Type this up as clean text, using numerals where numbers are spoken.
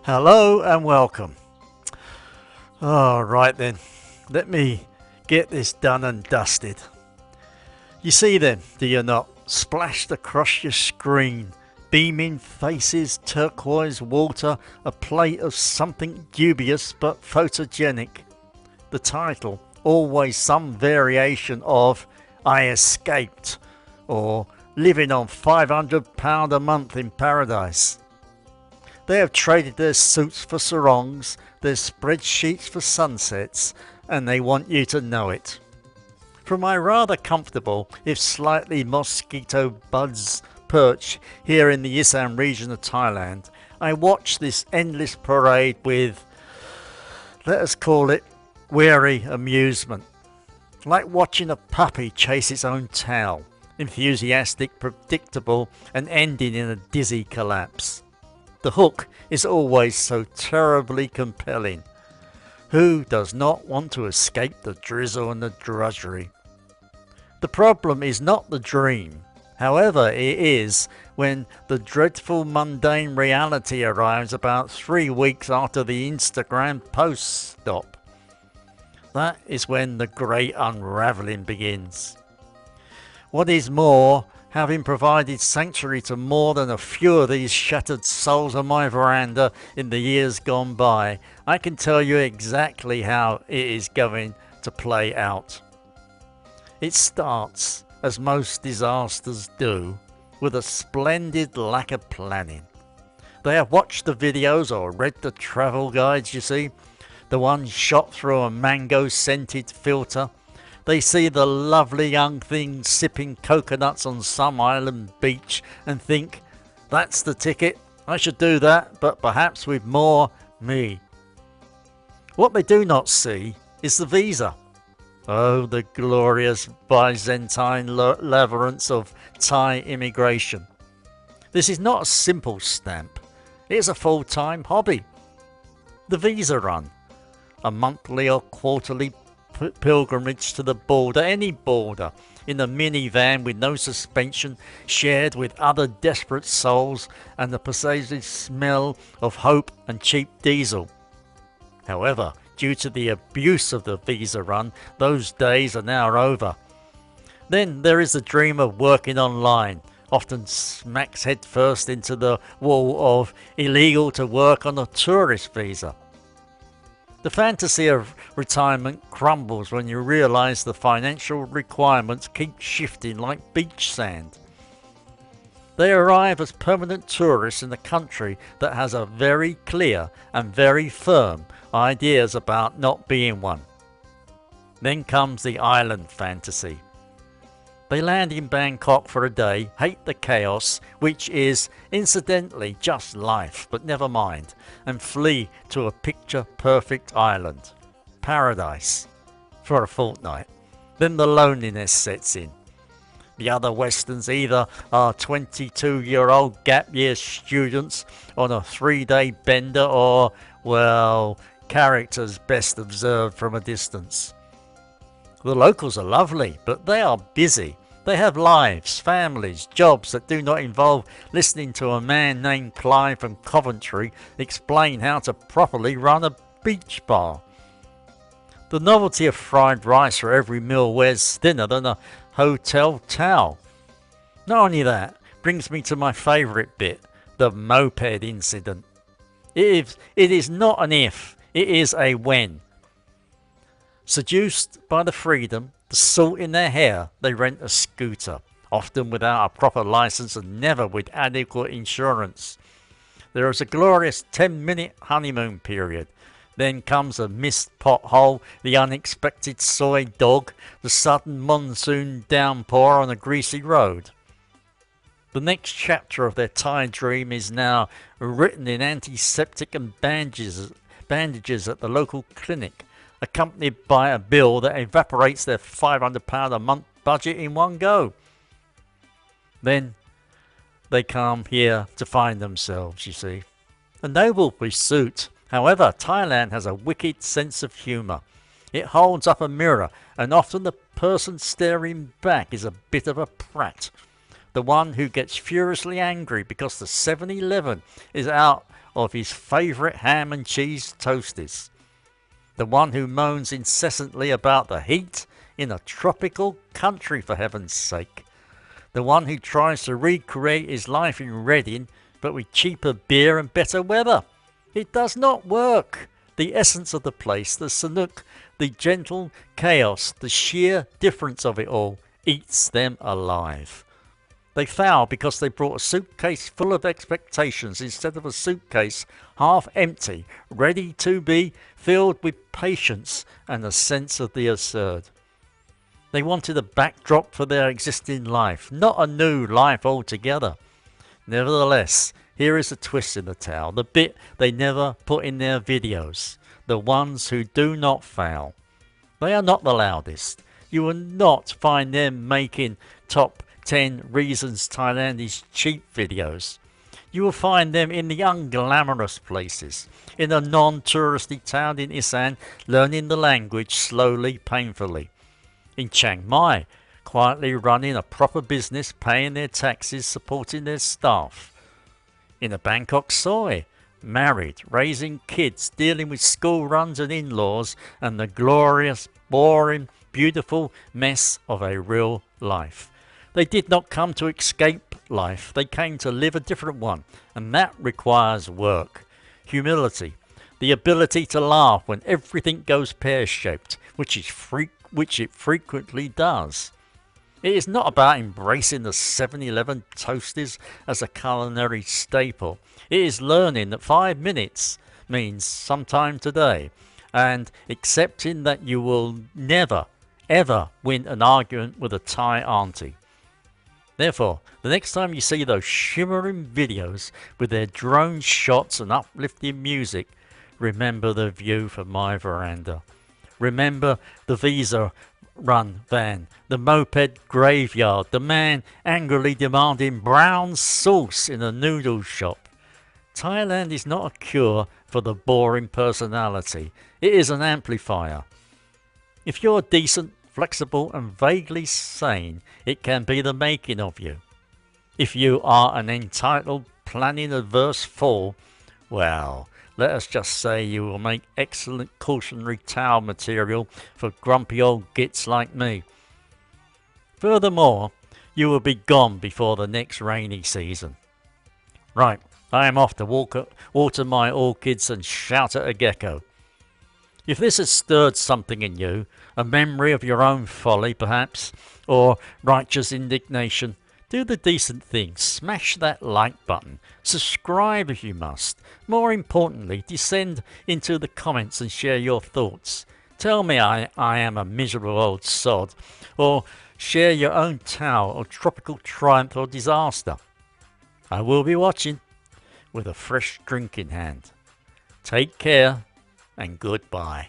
Hello and welcome. Right then, let me get this done and dusted. You see them, do you not? Splashed across your screen. Beaming faces, turquoise water, a plate of something dubious but photogenic. The title, always some variation of I Escaped or Living on £500 a month in Paradise. They have traded their suits for sarongs, their spreadsheets for sunsets, and they want you to know it. From my rather comfortable, if slightly mosquito buzz perch here in the Isaan region of Thailand, I watch this endless parade with, let us call it, weary amusement. Like watching a puppy chase its own tail, enthusiastic, predictable, and ending in a dizzy collapse. The hook is always so terribly compelling. Who does not want to escape the drizzle and the drudgery? The problem is not the dream. However, it is when the dreadful mundane reality arrives about 3 weeks after the Instagram posts stop. That is when the great unravelling begins. What is more, having provided sanctuary to more than a few of these shattered souls on my veranda in the years gone by, I can tell you exactly how it is going to play out. It starts, as most disasters do, with a splendid lack of planning. They have watched the videos or read the travel guides, you see, the ones shot through a mango-scented filter. They see the lovely young thing sipping coconuts on some island beach and think, that's the ticket, I should do that, but perhaps with more me. What they do not see is the visa. Oh, the glorious Byzantine labyrinths of Thai immigration. This is not a simple stamp, it is a full-time hobby. The visa run, a monthly or quarterly pilgrimage to the border, any border, in a minivan with no suspension, shared with other desperate souls and the pervasive smell of hope and cheap diesel. However, due to the abuse of the visa run, those days are now over. Then there is the dream of working online, often smacks headfirst into the wall of illegal to work on a tourist visa. The fantasy of retirement crumbles when you realise the financial requirements keep shifting like beach sand. They arrive as permanent tourists in a country that has a very clear and very firm ideas about not being one. Then comes the island fantasy. They land in Bangkok for a day, hate the chaos, which is incidentally just life, but never mind, and flee to a picture-perfect island, paradise, for a fortnight. Then the loneliness sets in. The other Westerns either are 22-year-old gap-year students on a 3-day bender or, well, characters best observed from a distance. The locals are lovely, but they are busy. They have lives, families, jobs that do not involve listening to a man named Clive from Coventry explain how to properly run a beach bar. The novelty of fried rice for every meal wears thinner than a hotel towel. Not only that, brings me to my favourite bit, the moped incident. It is not an if, it is a when. Seduced by the freedom, the salt in their hair, they rent a scooter, often without a proper license and never with adequate insurance. There is a glorious 10-minute honeymoon period. Then comes a missed pothole, the unexpected soy dog, the sudden monsoon downpour on a greasy road. The next chapter of their Thai dream is now written in antiseptic and bandages at the local clinic, accompanied by a bill that evaporates their £500 a month budget in one go. Then they come here to find themselves, you see. A noble pursuit. However, Thailand has a wicked sense of humour. It holds up a mirror, and often the person staring back is a bit of a prat. The one who gets furiously angry because the 7-Eleven is out of his favourite ham and cheese toasties. The one who moans incessantly about the heat in a tropical country, for heaven's sake. The one who tries to recreate his life in Reading, but with cheaper beer and better weather. It does not work. The essence of the place, the sanook, the gentle chaos, the sheer difference of it all, eats them alive. They fail because they brought a suitcase full of expectations instead of a suitcase half empty, ready to be filled with patience and a sense of the absurd. They wanted a backdrop for their existing life, not a new life altogether. Nevertheless, here is a twist in the tale, the bit they never put in their videos, the ones who do not fail. They are not the loudest. You will not find them making top 10 reasons Thailand is cheap videos. You will find them in the unglamorous places, in a non-touristy town in Isaan, learning the language slowly, painfully. In Chiang Mai, quietly running a proper business, paying their taxes, supporting their staff. In a Bangkok Soi, married, raising kids, dealing with school runs and in-laws, and the glorious, boring, beautiful mess of a real life. They did not come to escape life, they came to live a different one, and that requires work, humility, the ability to laugh when everything goes pear-shaped, which it frequently does. It is not about embracing the 7-Eleven toasties as a culinary staple. It is learning that 5 minutes means sometime today, and accepting that you will never, ever win an argument with a Thai auntie. Therefore, the next time you see those shimmering videos with their drone shots and uplifting music, remember the view from my veranda. Remember the visa run van, the moped graveyard, the man angrily demanding brown sauce in a noodle shop. Thailand is not a cure for the boring personality. It is an amplifier. If you're decent, flexible and vaguely sane, it can be the making of you. If you are an entitled, planning-averse fool, well, let us just say you will make excellent cautionary tale material for grumpy old gits like me. Furthermore, you will be gone before the next rainy season. Right, I am off to water my orchids and shout at a gecko. If this has stirred something in you, a memory of your own folly perhaps, or righteous indignation, do the decent thing, smash that like button, subscribe if you must. More importantly, descend into the comments and share your thoughts. Tell me I am a miserable old sod, or share your own tale of tropical triumph or disaster. I will be watching with a fresh drink in hand. Take care and goodbye.